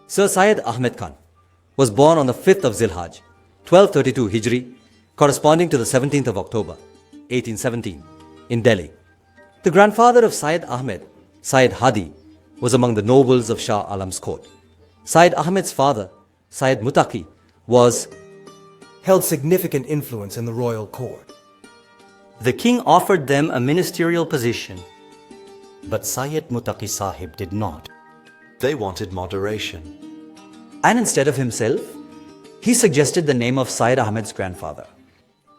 Sir Syed Ahmed Khan was born on the 5th of Zilhaj, 1232 Hijri, corresponding to the 17th of October, 1817, in Delhi. The grandfather of Syed Ahmed, Syed Hadi, was among the nobles of Shah Alam's court. Syed Ahmed's father, Syed Mutaqi, held significant influence in the royal court. The king offered them a ministerial position, but Syed Mutaqi Sahib did not. They wanted moderation. and instead of himself, he suggested the name of Syed Ahmed's grandfather,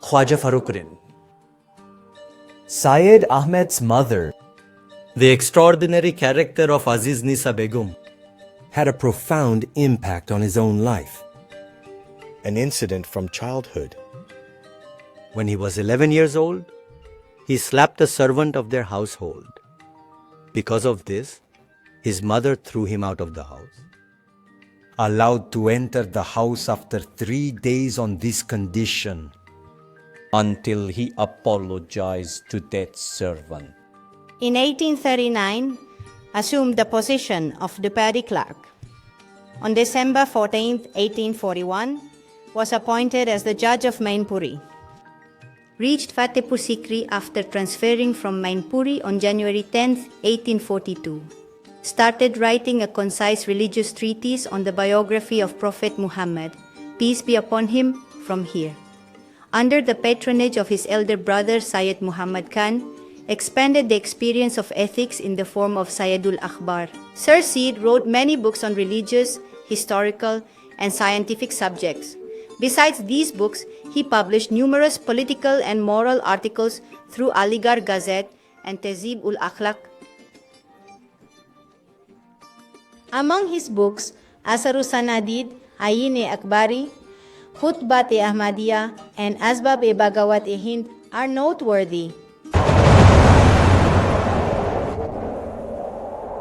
Khwaja Farruquddin. Syed Ahmed's mother, The extraordinary character of Aziz Nisa Begum, had a profound impact on his own life. An incident from childhood. when he was 11 years old, he slapped a servant of their household. Because of this, his mother threw him out of the house. Allowed to enter the house after 3 days on this condition, until he apologized to that servant. In 1839, assumed the position of deputy clerk. On December 14, 1841, was appointed as the judge of Mainpuri. Reached Fatehpur Sikri after transferring from Mainpuri on January 10, 1842. Started writing a concise religious treatise on the biography of Prophet Muhammad, peace be upon him, from here. Under the patronage of his elder brother Syed Muhammad Khan, expanded the experience of ethics in the form of Sayyidul Akhbar. Sir Syed wrote many books on religious, historical, and scientific subjects. Besides these books, he published numerous political and moral articles through Aligarh Gazette and Tehzeeb-ul-Akhlaq. Among his books, Asar-u-Sanadid, Ayin-e-Akbari, Khutbat-e-Ahmadiyya, and Asbab-e-Bagawat-e-Hind are noteworthy.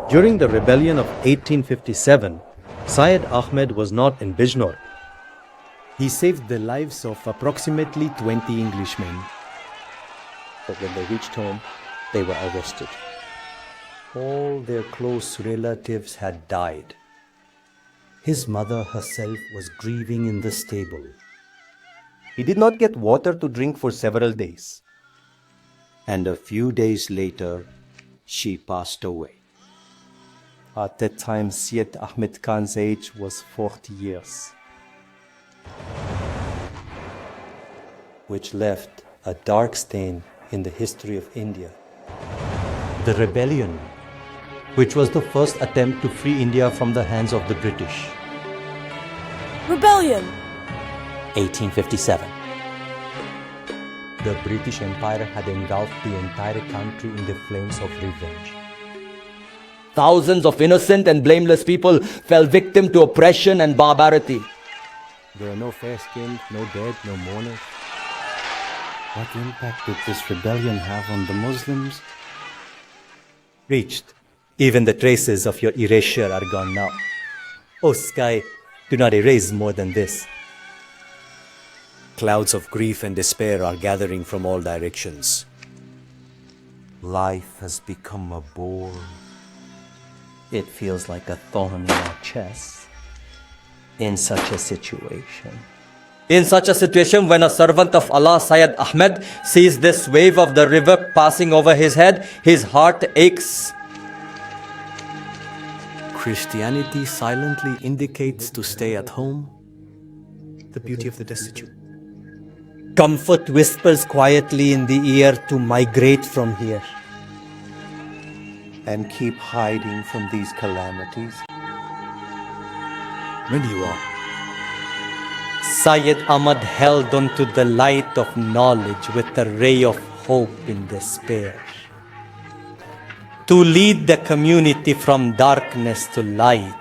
During the rebellion of 1857, Syed Ahmed was not in Bijnor. He saved the lives of approximately 20 Englishmen. But when they reached home, they were arrested. All their close relatives had died. His mother herself was grieving in the stable. He did not get water to drink for several days. And a few days later, she passed away. At that time, Syed Ahmed Khan's age was 40 years, which left a dark stain in the history of India. The rebellion, which was the first attempt to free India from the hands of the British. Rebellion! 1857. The British Empire had engulfed the entire country in the flames of revenge. Thousands of innocent and blameless people fell victim to oppression and barbarity. There are no fair-skinned, no dead, no mourners. What impact did this rebellion have on the Muslims? Reached. Even the traces of your erasure are gone now. O sky, do not erase more than this. Clouds of grief and despair are gathering from all directions. Life has become a bore. It feels like a thorn in our chest in such a situation. In such a situation, when a servant of Allah, Syed Ahmed, sees this wave of the river passing over his head, his heart aches. Christianity silently indicates to stay at home. the beauty of the destitute. Comfort whispers quietly in the ear to migrate from here And keep hiding from these calamities. When do you are? Syed Ahmad held on to the light of knowledge with a ray of hope in despair. To lead the community from darkness to light,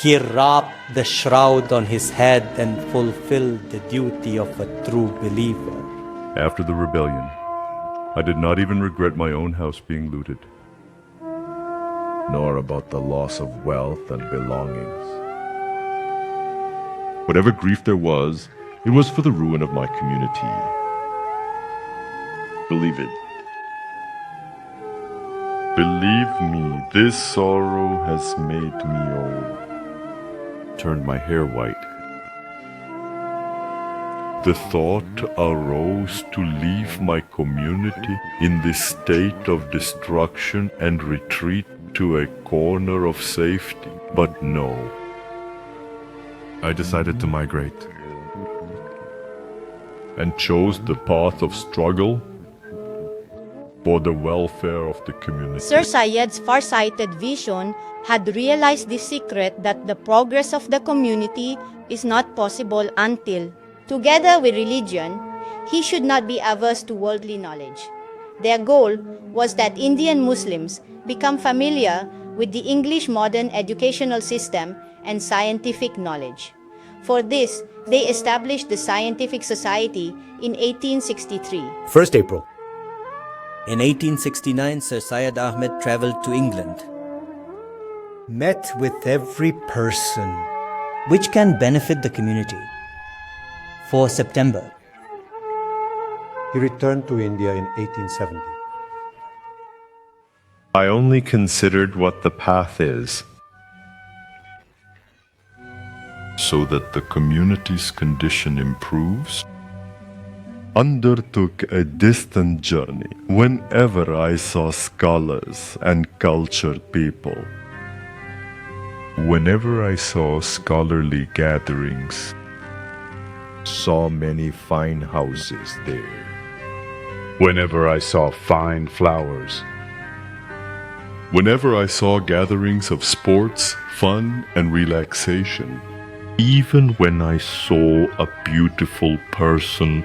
he wrapped the shroud on his head and fulfilled the duty of a true believer. After the rebellion, I did not even regret my own house being looted, nor about the loss of wealth and belongings. Whatever grief there was, it was for the ruin of my community. Believe it. Believe me, this sorrow has made me old, turned my hair white. The thought arose to leave my community in this state of destruction and retreat to a corner of safety. But no. I decided to migrate and chose the path of struggle for the welfare of the community. Sir Syed's far-sighted vision had realized the secret that the progress of the community is not possible until, together with religion, he should not be averse to worldly knowledge. Their goal was that Indian Muslims become familiar with the English modern educational system and scientific knowledge. For this, they established the Scientific Society in 1863. 1st April. In 1869, Sir Syed Ahmed travelled to England, Met with every person. which can benefit the community. For September, He returned to India in 1870. I only considered what the path is, so that the community's condition improves. Undertook a distant journey whenever I saw scholars and cultured people. Whenever I saw scholarly gatherings, saw many fine houses there. Whenever I saw fine flowers, whenever I saw gatherings of sports, fun, and relaxation, even when I saw a beautiful person,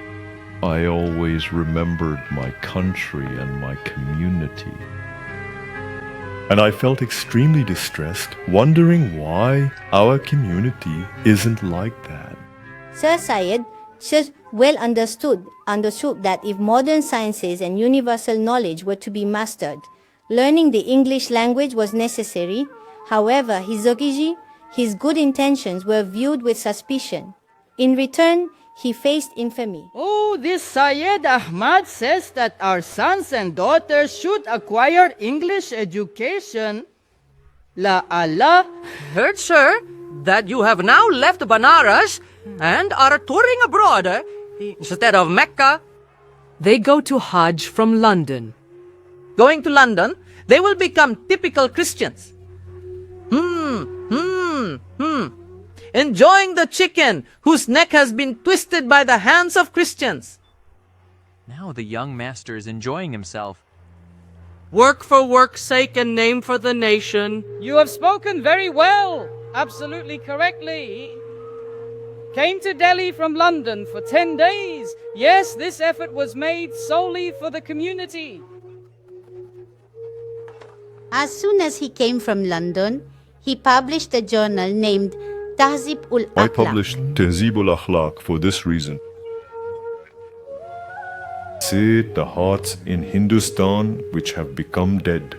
I always remembered my country and my community. And I felt extremely distressed, wondering why our community isn't like that. Sir Syed well understood that if modern sciences and universal knowledge were to be mastered, learning the English language was necessary. However, his good intentions were viewed with suspicion. In return, he faced infamy. Oh, this Syed Ahmad says that our sons and daughters should acquire English education. La Allah. Heard, sir, that you have now left Banaras and are touring abroad instead of Mecca. They go to Hajj from London. Going to London, they will become typical Christians. Enjoying the chicken whose neck has been twisted by the hands of Christians. Now the young master is enjoying himself. Work for work's sake and name for the nation. You have spoken very well. Absolutely correctly. Came to Delhi from London for 10 days. Yes, this effort was made solely for the community. As soon as he came from London, he published a journal named Tahzib-ul-Akhlaq. I published Tahzib-ul-Akhlaq for this reason. Save the hearts in Hindustan which have become dead.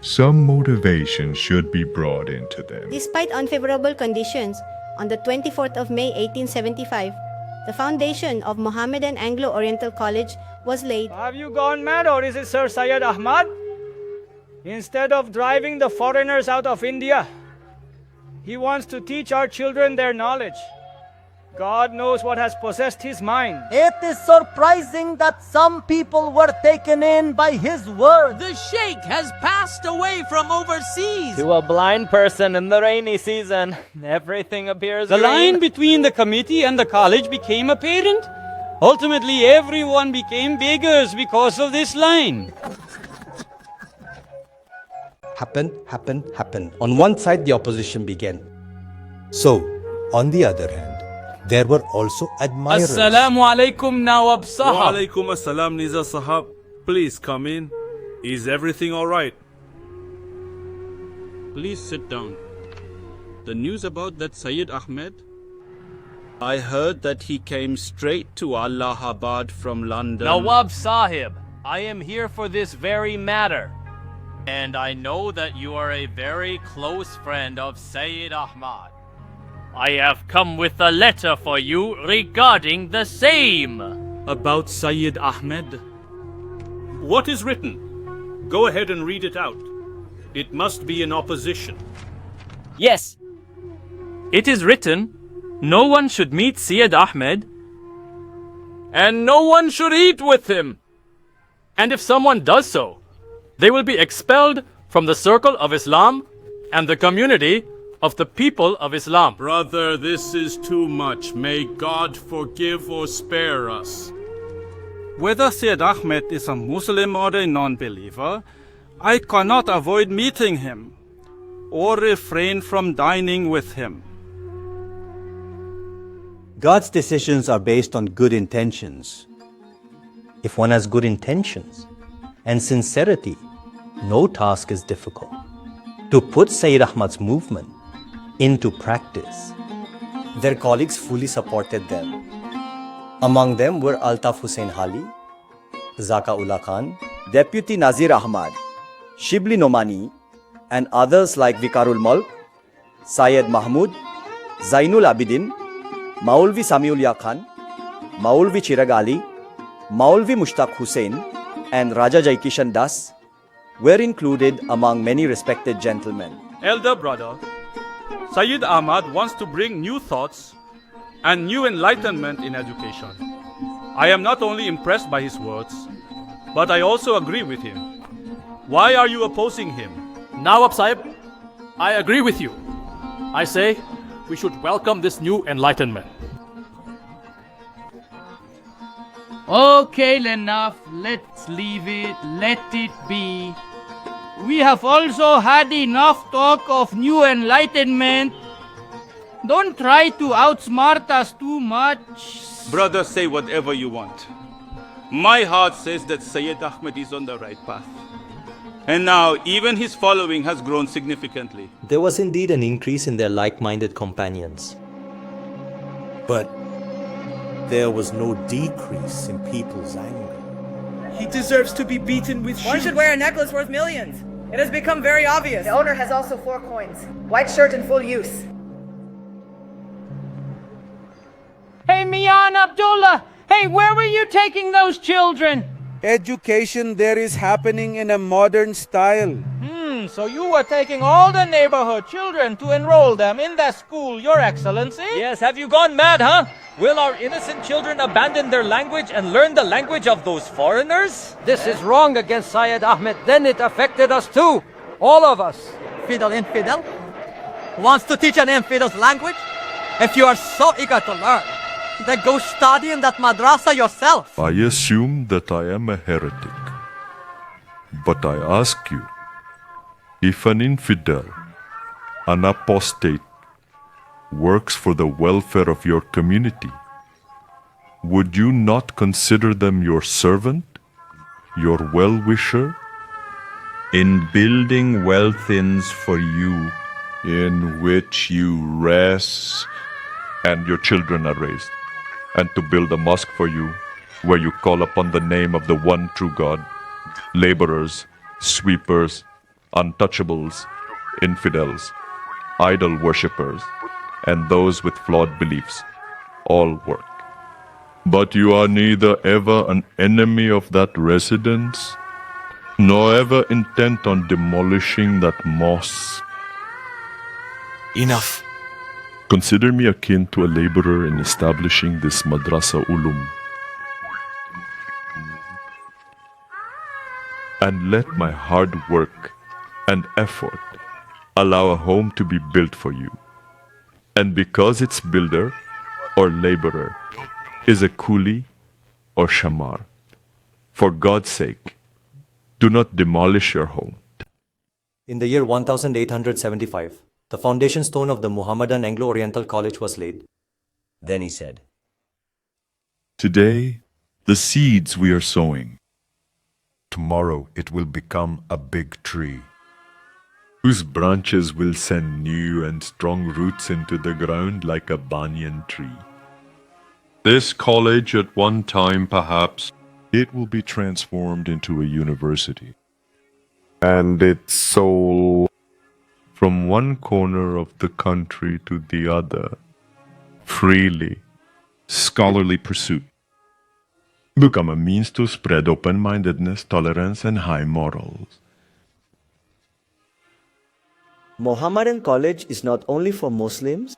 Some motivation should be brought into them. Despite unfavorable conditions, on the 24th of May 1875, the foundation of Mohammedan Anglo-Oriental College was laid. Have you gone mad, or is it Sir Syed Ahmad? Instead of driving the foreigners out of India, he wants to teach our children their knowledge. God knows what has possessed his mind. It is surprising that some people were taken in by his words. The Sheikh has passed away from overseas. To a blind person in the rainy season, everything appears The green. line between the committee and the college became apparent. Ultimately, everyone became beggars because of this line. Happened. On one side, the opposition began. So, on the other hand, there were also admirers. Assalamu alaikum Nawab Sahab. Wa alaikum assalam Niza Sahab. Please come in. Is everything alright? Please sit down. The news about that Syed Ahmed? I heard that he came straight to Allahabad from London. Nawab Sahib, I am here for this very matter. And I know that you are a very close friend of Syed Ahmad. I have come with a letter for you regarding the same. About Syed Ahmed? What is written? Go ahead and read it out. It must be in opposition. Yes. It is written, no one should meet Syed Ahmed, and no one should eat with him. And if someone does so, they will be expelled from the circle of Islam and the community of the people of Islam. Brother, this is too much. May God forgive or spare us. Whether Syed Ahmed is a Muslim or a non-believer, I cannot avoid meeting him or refrain from dining with him. God's decisions are based on good intentions. If one has good intentions and sincerity, no task is difficult. To put Syed Ahmad's movement into practice, their colleagues fully supported them. Among them were Altaf Hussain Hali, Zaka Ullah Khan, Deputy Nazir Ahmad, Shibli Nomani, and others like Vikarul Mulk, Syed Mahmud, Zainul Abidin, Maulvi Samiullah Khan, Maulvi Chirag Ali, Maulvi Mushtaq Hussain, and Raja Jaikishan Das were included among many respected gentlemen. Elder brother, Syed Ahmad wants to bring new thoughts and new enlightenment in education. I am not only impressed by his words, but I also agree with him. Why are you opposing him? Nawab Sahib, I agree with you. I say we should welcome this new enlightenment. Okay, enough. Let's leave it. Let it be. We have also had enough talk of new enlightenment. Don't try to outsmart us too much. Brother, say whatever you want. My heart says that Syed Ahmed is on the right path. And now, even his following has grown significantly. There was indeed an increase in their like-minded companions. But there was no decrease in people's anger. He deserves to be beaten with shoes. One should wear a necklace worth millions. It has become very obvious. The owner has also 4 coins. White shirt in full use. Hey, Mian Abdullah! Hey, where were you taking those children? Education there is happening in a modern style. So you were taking all the neighborhood children to enroll them in that school, Your Excellency? Yes, have you gone mad, huh? Will our innocent children abandon their language and learn the language of those foreigners? This is wrong against Syed Ahmed. Then it affected us too. All of us. Fidel infidel? Wants to teach an infidel's language? If you are so eager to learn, then go study in that madrasa yourself. I assume that I am a heretic. But I ask you, if an infidel, an apostate, works for the welfare of your community, would you not consider them your servant, your well-wisher? In building wealth inns for you, in which you rest and your children are raised, and to build a mosque for you, where you call upon the name of the one true God, laborers, sweepers, untouchables, infidels, idol worshippers, and those with flawed beliefs, all work. But you are neither ever an enemy of that residence, nor ever intent on demolishing that mosque. Enough. Consider me akin to a laborer in establishing this madrasa ulum. And let my hard work and effort allow a home to be built for you. And because its builder or laborer is a coolie or shamar, for God's sake, do not demolish your home. In the year 1875, the foundation stone of the Muhammadan Anglo-Oriental College was laid. Then he said, Today, the seeds we are sowing, tomorrow it will become a big tree, whose branches will send new and strong roots into the ground like a banyan tree. This college at one time, perhaps, it will be transformed into a university. and its soul from one corner of the country to the other, freely, scholarly pursuit, become a means to spread open-mindedness, tolerance, and high morals. Mohammedan College is not only for Muslims.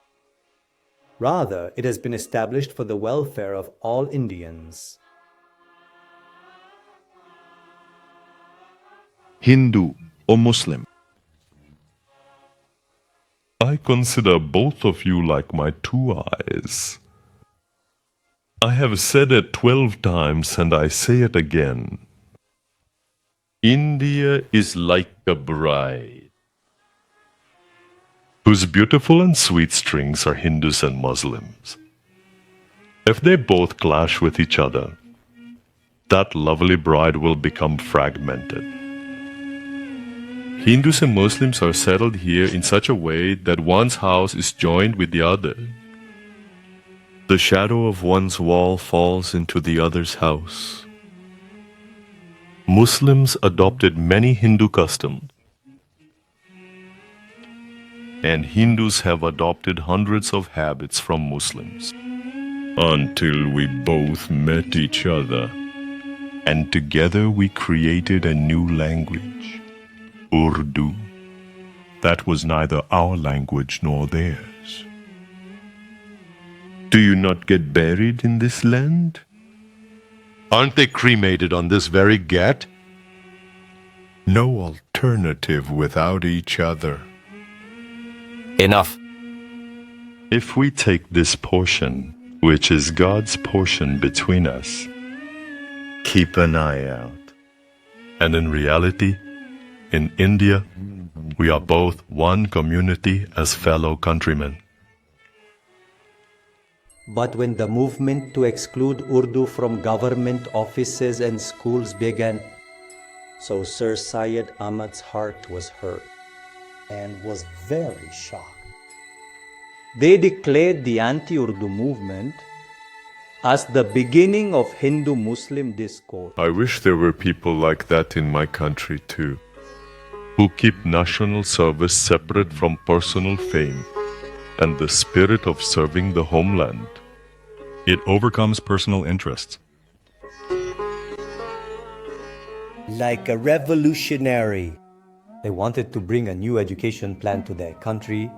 Rather, it has been established for the welfare of all Indians. Hindu or Muslim. I consider both of you like my two eyes. I have said it 12 times and I say it again. India is like a bride, whose beautiful and sweet strings are Hindus and Muslims. If they both clash with each other, that lovely bride will become fragmented. Hindus and Muslims are settled here in such a way that one's house is joined with the other. The shadow of one's wall falls into the other's house. Muslims adopted many Hindu customs, and Hindus have adopted hundreds of habits from Muslims, until we both met each other, and together we created a new language, Urdu. That was neither our language nor theirs. Do you not get buried in this land? Aren't they cremated on this very ghat? No alternative without each other. Enough. If we take this portion, which is God's portion between us, keep an eye out. And in reality, in India, we are both one community as fellow countrymen. But when the movement to exclude Urdu from government offices and schools began, So Sir Syed Ahmad's heart was hurt and was very shocked. they declared the anti-Urdu movement as the beginning of Hindu-Muslim discord. I wish there were people like that in my country too, who keep national service separate from personal fame and the spirit of serving the homeland. It overcomes personal interests. Like a revolutionary, they wanted to bring a new education plan to their country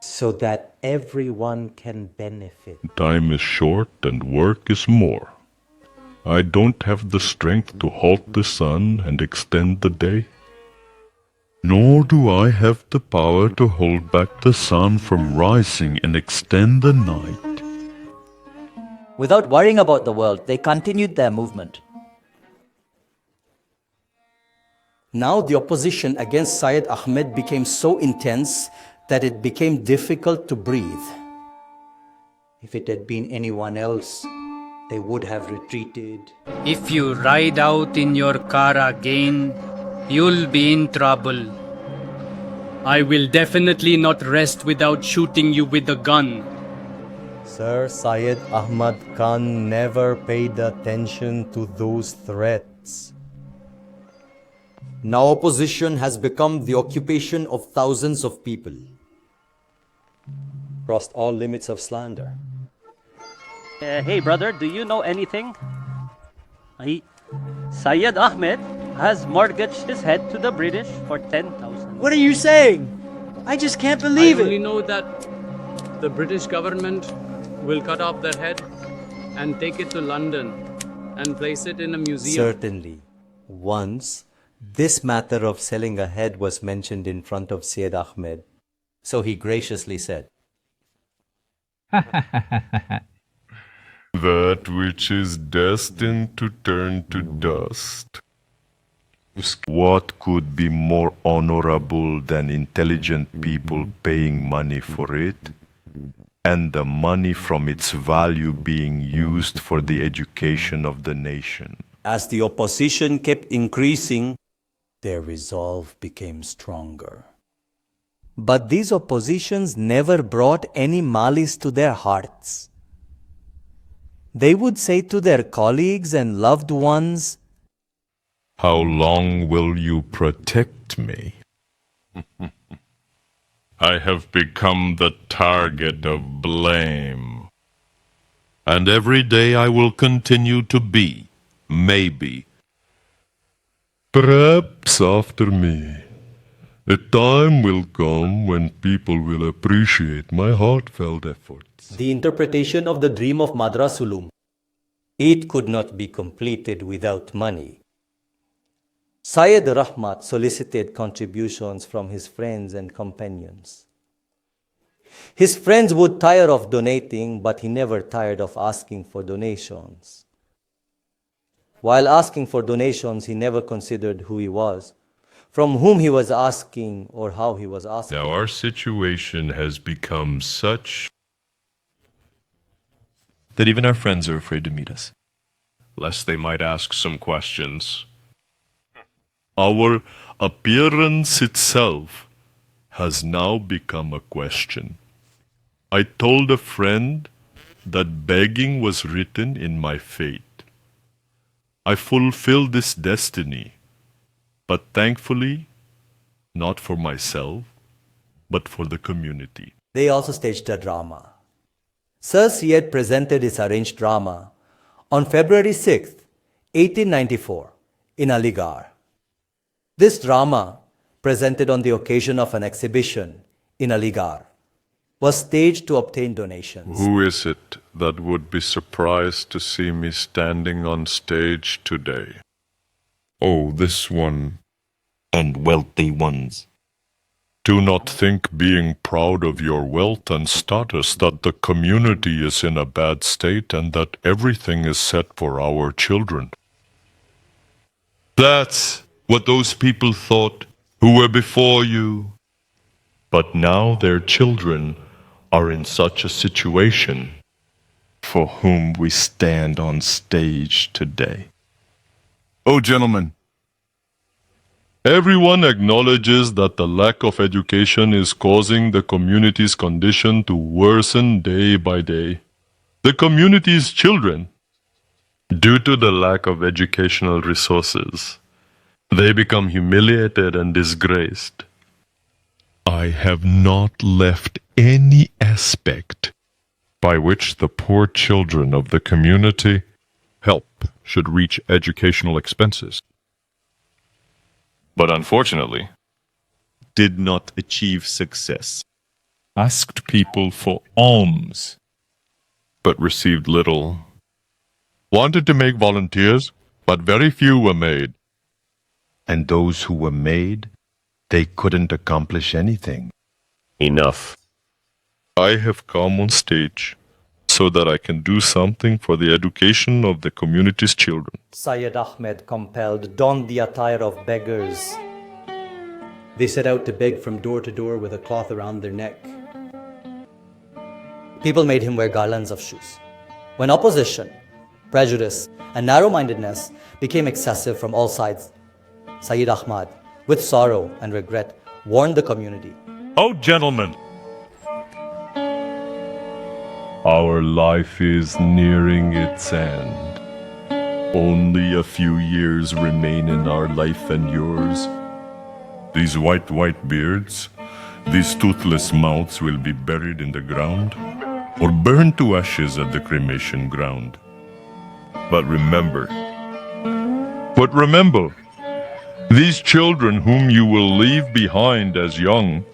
so that everyone can benefit. Time is short and work is more. I don't have the strength to halt the sun and extend the day. Nor do I have the power to hold back the sun from rising and extend the night. Without worrying about the world, they continued their movement. Now the opposition against Syed Ahmed became so intense that it became difficult to breathe. If it had been anyone else, they would have retreated. If you ride out in your car again, you'll be in trouble. I will definitely not rest without shooting you with a gun. Sir Syed Ahmad Khan never paid attention to those threats. Now opposition has become the occupation of thousands of people, crossed all limits of slander. Hey brother, do you know anything? Syed Ahmed has mortgaged his head to the British for 10,000. What are you saying? I just can't believe I it. only know that the British government will cut off their head and take it to London and place it in a museum. Certainly. Once, this matter of selling a head was mentioned in front of Syed Ahmed. So he graciously said, That which is destined to turn to dust. What could be more honorable than intelligent people paying money for it, and the money from its value being used for the education of the nation? as the opposition kept increasing, their resolve became stronger. But these oppositions never brought any malice to their hearts. They would say to their colleagues and loved ones, How long will you protect me? I have become the target of blame. And every day I will continue to be, maybe. Perhaps after me, a time will come when people will appreciate my heartfelt efforts. The interpretation of the dream of Madras Ulum. It could not be completed without money. Syed Rahmat solicited contributions from his friends and companions. His friends would tire of donating, but he never tired of asking for donations. While asking for donations, he never considered who he was, from whom he was asking, or how he was asking. Now our situation has become such that even our friends are afraid to meet us, lest they might ask some questions. Our appearance itself has now become a question. I told a friend that begging was written in my fate. I fulfilled this destiny, but thankfully, not for myself, but for the community. They also staged a drama. Sir Syed presented his arranged drama on February 6th, 1894, in Aligarh. This drama, presented on the occasion of an exhibition in Aligarh, was staged to obtain donations. Who is it that would be surprised to see me standing on stage today? Oh, this one, and wealthy ones. Do not think, being proud of your wealth and status, that the community is in a bad state and that everything is set for our children. That's what those people thought who were before you. But now their children are in such a situation, For whom we stand on stage today. Oh, gentlemen, everyone acknowledges that the lack of education is causing the community's condition to worsen day by day. The community's children, due to the lack of educational resources, they become humiliated and disgraced. I have not left any aspect by which the poor children of the community help should reach educational expenses. But unfortunately, Did not achieve success. asked people for alms, but received little. Wanted to make volunteers, but very few were made. And those who were made, they couldn't accomplish anything. Enough. I have come on stage so that I can do something for the education of the community's children. Syed Ahmed compelled donned the attire of beggars. They set out to beg from door to door with a cloth around their neck. People made him wear garlands of shoes. When opposition, prejudice, and narrow-mindedness became excessive from all sides, Syed Ahmad, with sorrow and regret, warned the community. Oh, gentlemen! Our life is nearing its end. Only a few years remain in our life and yours. These white beards, these toothless mouths will be buried in the ground or burned to ashes at the cremation ground. But remember, these children whom you will leave behind as young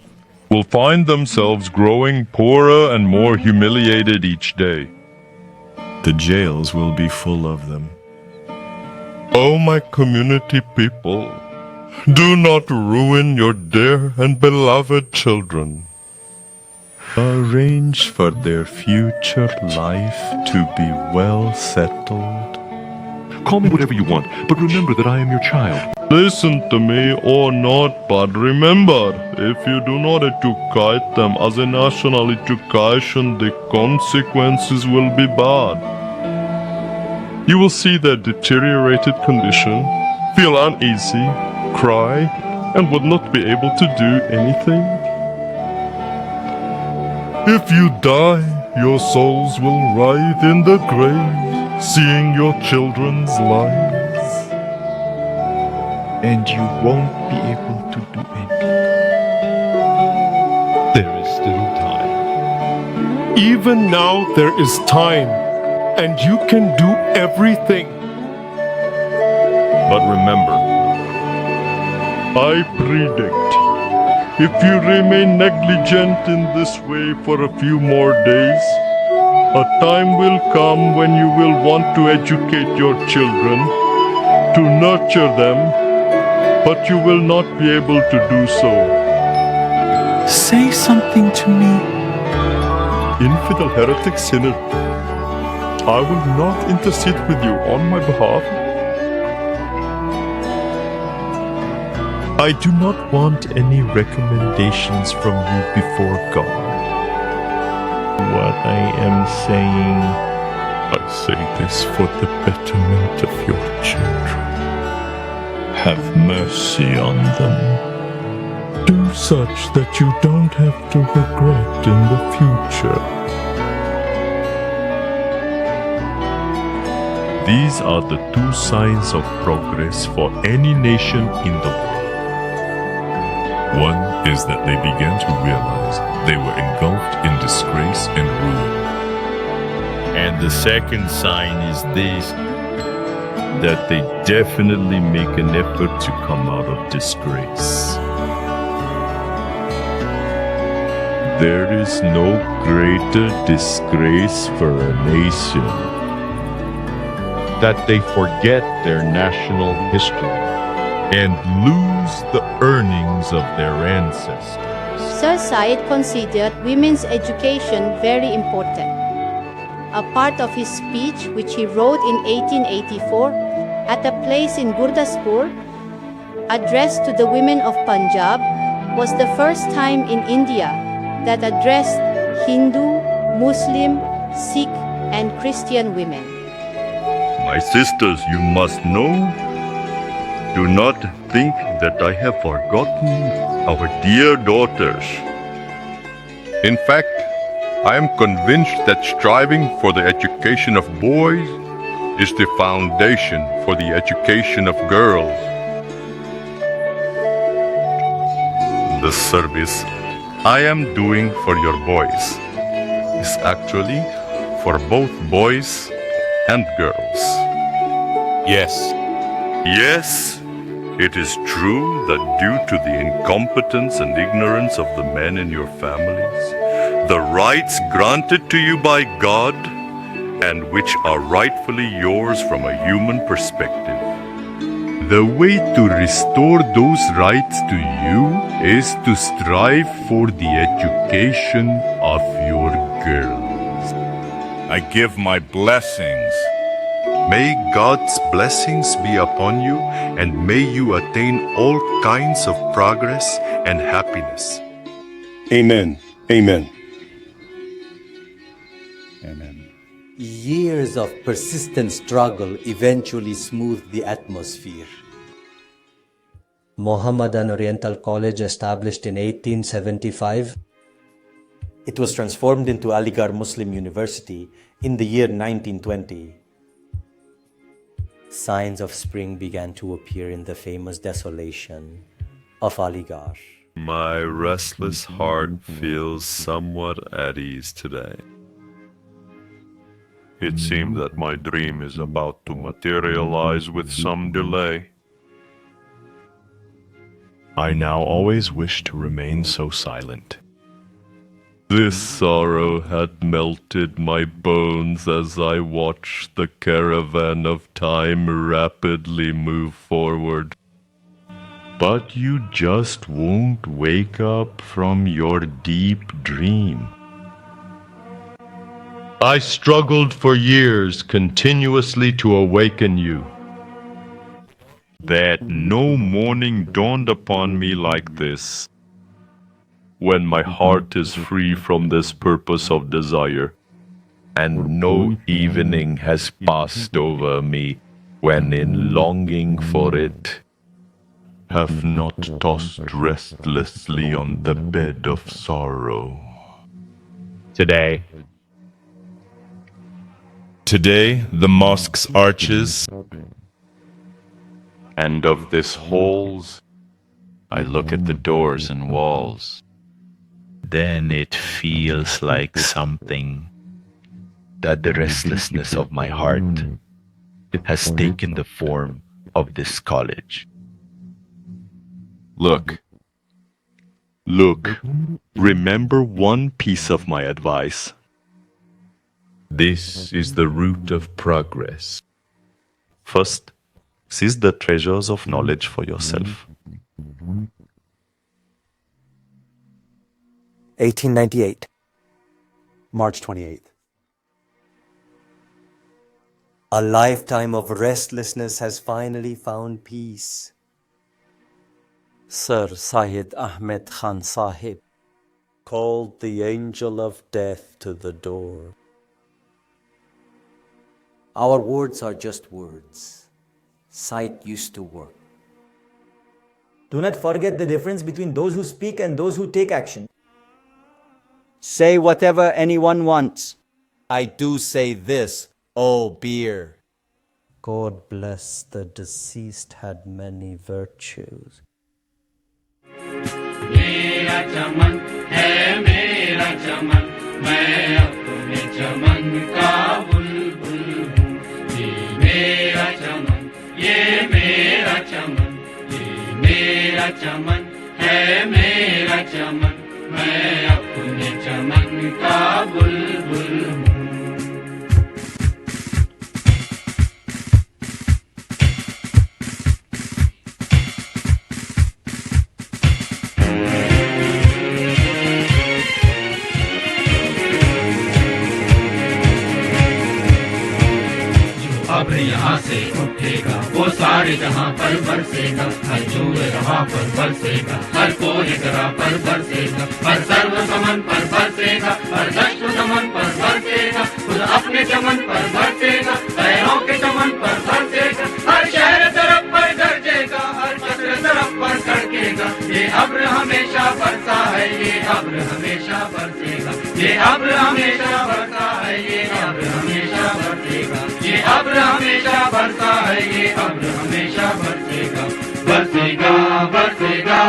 will find themselves growing poorer and more humiliated each day. The jails will be full of them. Oh, my community people, do not ruin your dear and beloved children. Arrange for their future life to be well settled. Call me whatever you want, but remember that I am your child. Listen to me or not, but remember, if you do not educate them as a national education, the consequences will be bad. You will see their deteriorated condition, feel uneasy, cry, and would not be able to do anything. If you die, your souls will writhe in the grave, seeing your children's lives. And you won't be able to do anything. There is still time. Even now, there is time. and you can do everything. But remember, I predict if you remain negligent in this way for a few more days, a time will come when you will want to educate your children, to nurture them, but you will not be able to do so. Say something to me. Infidel heretic sinner, I will not intercede with you on my behalf. I do not want any recommendations from you before God. What I am saying, I say this for the betterment of your children. Have mercy on them. Do such that you don't have to regret in the future. These are the two signs of progress for any nation in the world. One is that they began to realize they were engulfed in disgrace and ruin. And the second sign is this, that they definitely make an effort to come out of disgrace. There is no greater disgrace for a nation that they forget their national history and lose the earnings of their ancestors. Sir Syed considered women's education very important. A part of his speech, which he wrote in 1884 at a place in Gurdaspur, addressed to the women of Punjab, was the first time in India that addressed Hindu, Muslim, Sikh, and Christian women. My sisters, you must know, do not think that I have forgotten our dear daughters. In fact, I am convinced that striving for the education of boys is the foundation for the education of girls. The service I am doing for your boys is actually for both boys and girls. Yes. Yes, it is true that due to the incompetence and ignorance of the men in your families, the rights granted to you by God, and which are rightfully yours from a human perspective, the way to restore those rights to you is to strive for the education of your girls. I give my blessings. May God's blessings be upon you, and may you attain all kinds of progress and happiness. Amen. Amen. Years of persistent struggle eventually smoothed the atmosphere. Mohammedan Oriental College, established in 1875, It was transformed into Aligarh Muslim University in the year 1920. Signs of spring began to appear in the famous desolation of Aligarh. My restless heart feels somewhat at ease today. It seems that my dream is about to materialize with some delay. I now always wish to remain so silent. This sorrow had melted my bones as I watched the caravan of time rapidly move forward. But you just won't wake up from your deep dream. I struggled for years continuously to awaken you. That no morning dawned upon me like this, when my heart is free from this purpose of desire, and no evening has passed over me when in longing for it have not tossed restlessly on the bed of sorrow. Today, the mosque's arches, and of this halls, I look at the doors and walls. Then it feels like something that the restlessness of my heart has taken the form of this college. Look, remember one piece of my advice. This is the root of progress. First, seize the treasures of knowledge for yourself. 1898, March 28th. A lifetime of restlessness has finally found peace. Sir Syed Ahmed Khan Sahib called the angel of death to the door. Our words are just words. Sight used to work. Do not forget the difference between those who speak and those who take action. Say whatever anyone wants. I do say this, oh beer. God bless the deceased had many virtues. मेरा चमन है मेरा चमन मैं अपने चमन का बुलबुल हूँ ये मेरा चमन ये मेरा चमन ये मेरा चमन है मेरा चमन मैं अपने चमन का बुलबुल हूँ अब्र यहाँ से उठेगा वो सारे जहाँ पर बरसेगा हर जोर रहा पर बरसेगा हर कोई करा पर बरसेगा हर सर्व समन पर बरसेगा हर दश्त समन पर बरसेगा खुद अपने चमन पर बरसेगा पैरों के चमन पर बरसेगा हर शहर तरफ पर गरजेगा हर कस्र तरफ पर कड़केगा ये अब्र हमेशा बरसा है ये अब्र हमेशा बरसेगा ये अब्र हमेशा बरसा है ये अब्र हमेशा बरसेगा ये अब्र हमेशा बरसा है ये अब्र हमेशा बरसेगा बरसेगा बरसेगा